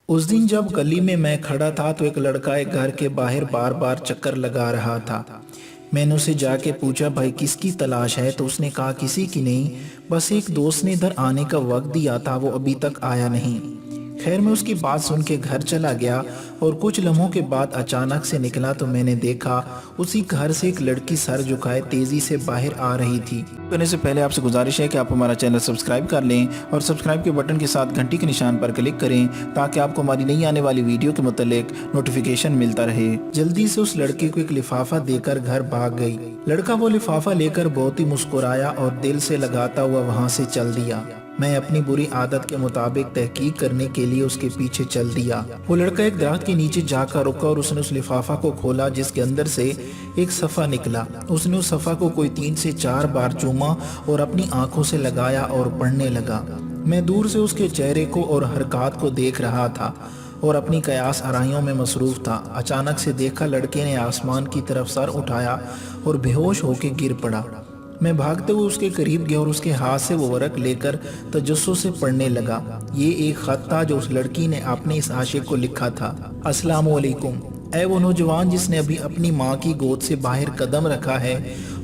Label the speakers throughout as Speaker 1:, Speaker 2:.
Speaker 1: उस दिन जब गली में मैं खड़ा था तो एक लड़का एक घर के बाहर बार बार चक्कर लगा रहा था। मैंने उसे जाके पूछा, भाई किसकी तलाश है? तो उसने कहा, किसी की नहीं, बस एक दोस्त ने इधर आने का वक्त दिया था, वो अभी तक आया नहीं। खैर मैं उसकी बात सुन के घर चला गया और कुछ लम्हों के बाद अचानक से निकला तो मैंने देखा उसी घर से एक लड़की सर झुकाए तेजी से बाहर आ रही थी। करने से पहले आपसे गुजारिश है कि आप हमारा चैनल सब्सक्राइब कर लें और सब्सक्राइब के बटन के साथ घंटी के निशान पर क्लिक करें ताकि आपको हमारी नई आने वाली वीडियो के मुतालिक नोटिफिकेशन मिलता रहे। जल्दी से उस लड़के को एक लिफाफा देकर घर भाग गई। लड़का वो लिफाफा लेकर बहुत ही मुस्कुराया और दिल से लगाता हुआ वहाँ से चल दिया। मैं अपनी बुरी आदत के मुताबिक तहकीक करने के लिए उसके पीछे चल दिया। वो लड़का एक दरख्त के नीचे जाकर रुका और उसने उस लिफाफा को खोला जिसके अंदर से एक सफ़ा निकला। उसने उस सफ़ा को कोई 3 से 4 बार चूमा और अपनी आंखों से लगाया और पढ़ने लगा। मैं दूर से उसके चेहरे को और हरकत को देख रहा था और अपनी कयास आराइयों में मसरूफ़ था। अचानक से देखा लड़के ने आसमान की तरफ सर उठाया और बेहोश होकर गिर पड़ा। मैं भागते हुए उसके करीब गया और उसके हाथ से वो वर्क लेकर तजस्सुस से पढ़ने लगा। ये एक खत था जो उस लड़की ने अपने इस आशिक को लिखा था। अस्सलामु अलैकुम। ऐ वो नौजवान जिसने अभी अपनी माँ की गोद से बाहर कदम रखा है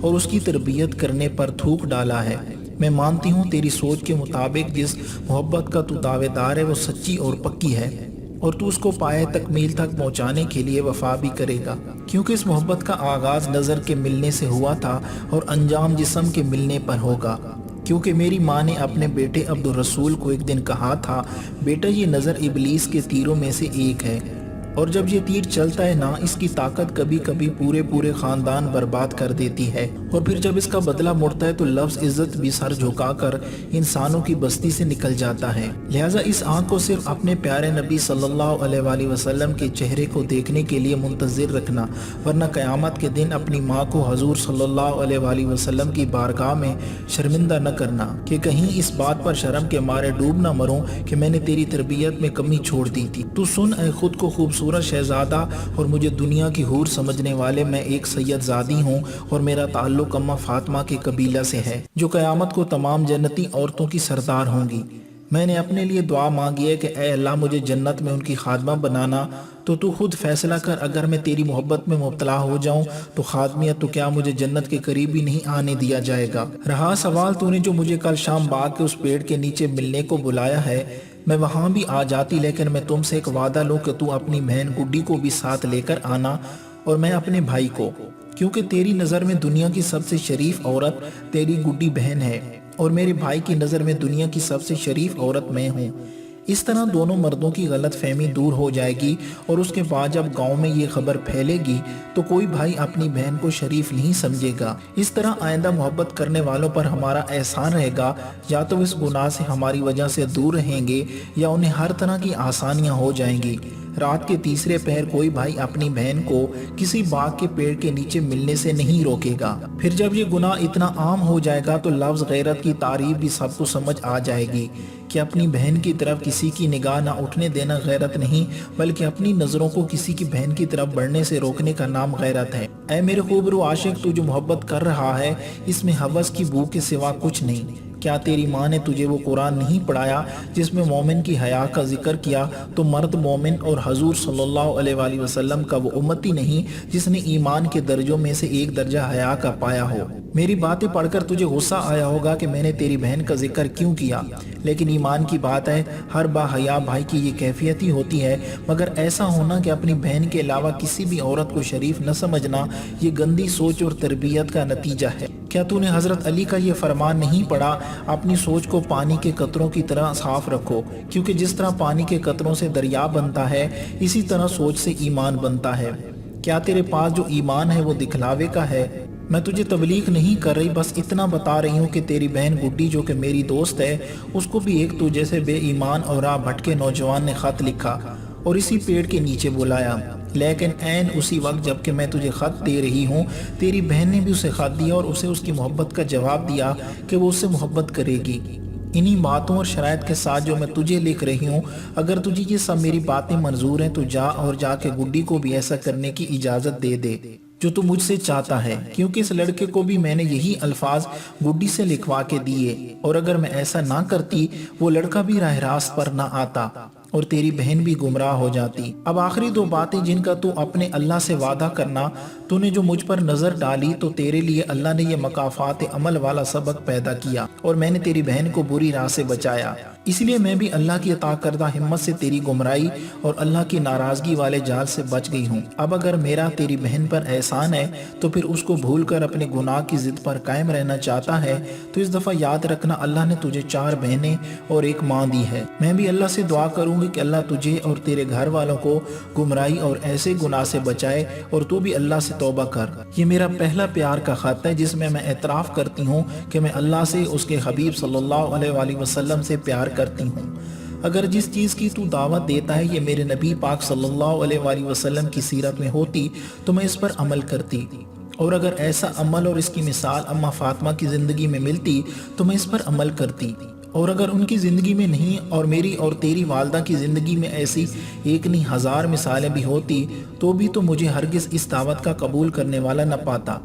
Speaker 1: और उसकी तरबियत करने पर थूक डाला है। मैं मानती हूँ तेरी सोच के मुताबिक जिस मोहब्बत का तू दावेदार है वो सच्ची और पक्की है और तू उसको पाए तकमील तक पहुँचाने के लिए वफा भी करेगा, क्योंकि इस मोहब्बत का आगाज़ नज़र के मिलने से हुआ था और अंजाम जिस्म के मिलने पर होगा। क्योंकि मेरी माँ ने अपने बेटे अब्दुल रसूल को एक दिन कहा था, बेटा ये नज़र इबलीस के तीरों में से एक है और जब ये तीर चलता है ना, इसकी ताकत कभी कभी पूरे पूरे ख़ानदान बर्बाद कर देती है और फिर जब इसका बदला मुड़ता है तो लफ्ज़ इज़्ज़त भी सर झुकाकर इंसानों की बस्ती से निकल जाता है। लिहाजा इस आँख को सिर्फ अपने प्यारे नबी सल्लल्लाहु अलैहि वसल्लम के चेहरे को देखने के लिए मुंतज़िर रखना, वरना क़यामत के दिन अपनी माँ को हजूर सल्लल्लाहु अलैहि वसल्लम की बारगाह में शर्मिंदा न करना कि कहीं इस बात पर शर्म के मारे डूब न मरूं कि मैंने तेरी तरबियत में कमी छोड़ दी थी। तू सुन, ऐ खुद को खूबसूरत शहजादा और मुझे दुनिया की हूर समझने वाले, मैं एक सैयदजादी हूँ और मेरा ताल्लुक अम्मा फातिमा के कबीला से है जो क़यामत को तमाम जन्नती औरतों की सरदार होंगी। मैंने अपने लिए दुआ मांगी है कि ऐ अल्लाह मुझे जन्नत में उनकी खादमा बनाना, तो तू खुद फैसला कर, अगर मैं तेरी मोहब्बत में मुब्तला हो जाऊं तो खादमियत तो क्या मुझे जन्नत के करीब भी नहीं आने दिया जाएगा। रहा सवाल तूने जो मुझे कल शाम बाग के उस पेड़ के नीचे मिलने को बुलाया है, मैं वहाँ भी आ जाती, लेकिन मैं तुमसे एक वादा लूँ कि तू अपनी बहन गुड्डी को भी साथ लेकर आना और मैं अपने भाई को, क्योंकि तेरी नज़र में दुनिया की सबसे शरीफ औरत तेरी गुड्डी बहन है और मेरे भाई की नज़र में दुनिया की सबसे शरीफ औरत मैं हूँ। इस तरह दोनों मर्दों की गलत फहमी दूर हो जाएगी और उसके बाद जब गांव में ये खबर फैलेगी तो कोई भाई अपनी बहन को शरीफ नहीं समझेगा। इस तरह आइंदा मोहब्बत करने वालों पर हमारा एहसान रहेगा, या तो इस गुनाह से हमारी वजह से दूर रहेंगे या उन्हें हर तरह की आसानियाँ हो जाएंगी। रात के तीसरे पहर कोई भाई अपनी बहन को किसी बाग के पेड़ के नीचे मिलने से नहीं रोकेगा। फिर जब ये गुनाह इतना आम हो जाएगा तो लफ्ज़ गैरत की तारीफ भी सबको समझ आ जाएगी कि अपनी बहन की तरफ किसी की निगाह ना उठने देना गैरत नहीं, बल्कि अपनी नज़रों को किसी की बहन की तरफ बढ़ने से रोकने का नाम गैरत है। ऐ मेरे खूबरू आशिक, तू जो मोहब्बत कर रहा है इसमें हवस की भूख के सिवा कुछ नहीं। क्या तेरी माँ ने तुझे वो कुरान नहीं पढ़ाया जिसमें मोमिन की हया का जिक्र किया? तो मर्द मोमिन और हजूर सल्लल्लाहु अलैहि वसल्लम का वो उम्मती नहीं जिसने ईमान के दर्जों में से एक दर्जा हया का पाया हो। मेरी बातें पढ़कर तुझे गुस्सा आया होगा कि मैंने तेरी बहन का जिक्र क्यों किया, लेकिन ईमान की बात है, हर बाहया भाई की ये कैफियत ही होती है। मगर ऐसा होना कि अपनी बहन के अलावा किसी भी औरत को शरीफ न समझना, ये गंदी सोच और तरबियत का नतीजा है। क्या तूने हजरत अली का ये फरमान नहीं पढ़ा, अपनी सोच को पानी के कतरों की तरह साफ रखो, क्योंकि जिस तरह पानी के कतरों से दरिया बनता है इसी तरह सोच से ईमान बनता है। क्या तेरे पास जो ईमान है वो दिखलावे का है? मैं तुझे तबलीग नहीं कर रही, बस इतना बता रही हूँ कि तेरी बहन गुड्डी जो कि मेरी दोस्त है, उसको भी एक तुझे से बेईमान और राह भटके नौजवान ने खत लिखा और इसी पेड़ के नीचे बुलाया। लेकिन ऐन उसी वक्त जबकि मैं तुझे ख़त दे रही हूँ, तेरी बहन ने भी उसे ख़त दिया और उसे उसकी मोहब्बत का जवाब दिया कि वो उससे मोहब्बत करेगी। इन्हीं बातों और शराइत के साथ जो मैं तुझे लिख रही हूँ, अगर तुझे ये सब मेरी बातें मंजूर हैं तो जा और जाके गुड्डी को भी ऐसा करने की इजाज़त दे दे जो तू मुझसे चाहता है, क्योंकि इस लड़के को भी मैंने यही अल्फाज गुड्डी से लिखवा के दिए और अगर मैं ऐसा ना करती वो लड़का भी राह रास्त पर ना आता। اور تیری بہن بھی گمراہ ہو جاتی۔ اب آخری دو باتیں جن کا تو اپنے اللہ سے وعدہ کرنا، تو نے جو مجھ پر نظر ڈالی تو تیرے لیے اللہ نے یہ مکافات عمل والا سبق پیدا کیا، اور میں نے تیری بہن کو بری راہ سے بچایا، اس لیے میں بھی اللہ کی عطا کردہ ہمت سے تیری گمراہی اور اللہ کی ناراضگی والے جال سے بچ گئی ہوں۔ اب اگر میرا تیری بہن پر احسان ہے تو پھر اس کو بھول کر اپنے گناہ کی ضد پر قائم رہنا چاہتا ہے تو اس دفعہ یاد رکھنا اللہ نے تجھے 4 بہنیں اور 1 ماں دی ہے۔ میں بھی اللہ سے دعا کروں گی کہ اللہ تجھے اور تیرے گھر والوں کو گمراہی اور ایسے گناہ سے بچائے، اور تو بھی اللہ سے توبہ کر۔ یہ میرا پہلا پیار کا خط ہے جس میں میں اعتراف کرتی ہوں کہ میں اللہ سے، اس کے حبیب صلی اللہ علیہ وآلہ وسلم سے پیار کرتی ہوں۔ اگر جس چیز کی تو دعوت دیتا ہے یہ میرے نبی پاک صلی اللہ علیہ وآلہ وسلم کی سیرت میں ہوتی تو میں اس پر عمل کرتی، اور اگر ایسا عمل اور اس کی مثال اماں فاطمہ کی زندگی میں ملتی تو میں اس پر عمل کرتی، اور اگر ان کی زندگی میں نہیں اور میری اور تیری والدہ کی زندگی میں ایسی 1 نہیں 1000 مثالیں بھی ہوتی تو بھی تو مجھے ہرگز اس دعوت کا قبول کرنے والا نہ پاتا۔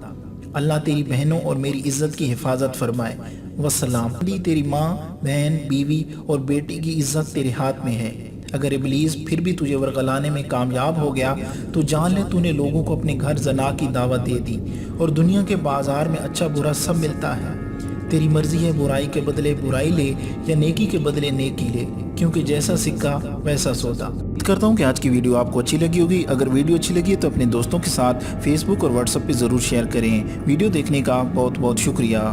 Speaker 1: اللہ تیری بہنوں اور میری عزت کی حفاظت فرمائے۔ وسلام۔ تیری ماں، بہن، بیوی اور بیٹی کی عزت تیرے ہاتھ میں ہے۔ اگر ابلیس پھر بھی تجھے ورغلانے میں کامیاب ہو گیا تو جان لے تو نے لوگوں کو اپنے گھر زنا کی دعوت دے دی، اور دنیا کے بازار میں اچھا برا سب ملتا ہے۔ تیری مرضی ہے برائی کے بدلے برائی لے یا نیکی کے بدلے نیکی لے، کیونکہ جیسا سکہ ویسا سودا۔ امید کرتا ہوں کہ آج کی ویڈیو آپ کو اچھی لگی ہوگی۔ اگر ویڈیو اچھی لگی تو اپنے دوستوں کے ساتھ فیس بک اور واٹس ایپ پہ ضرور شیئر کریں۔ ویڈیو دیکھنے کا بہت بہت شکریہ۔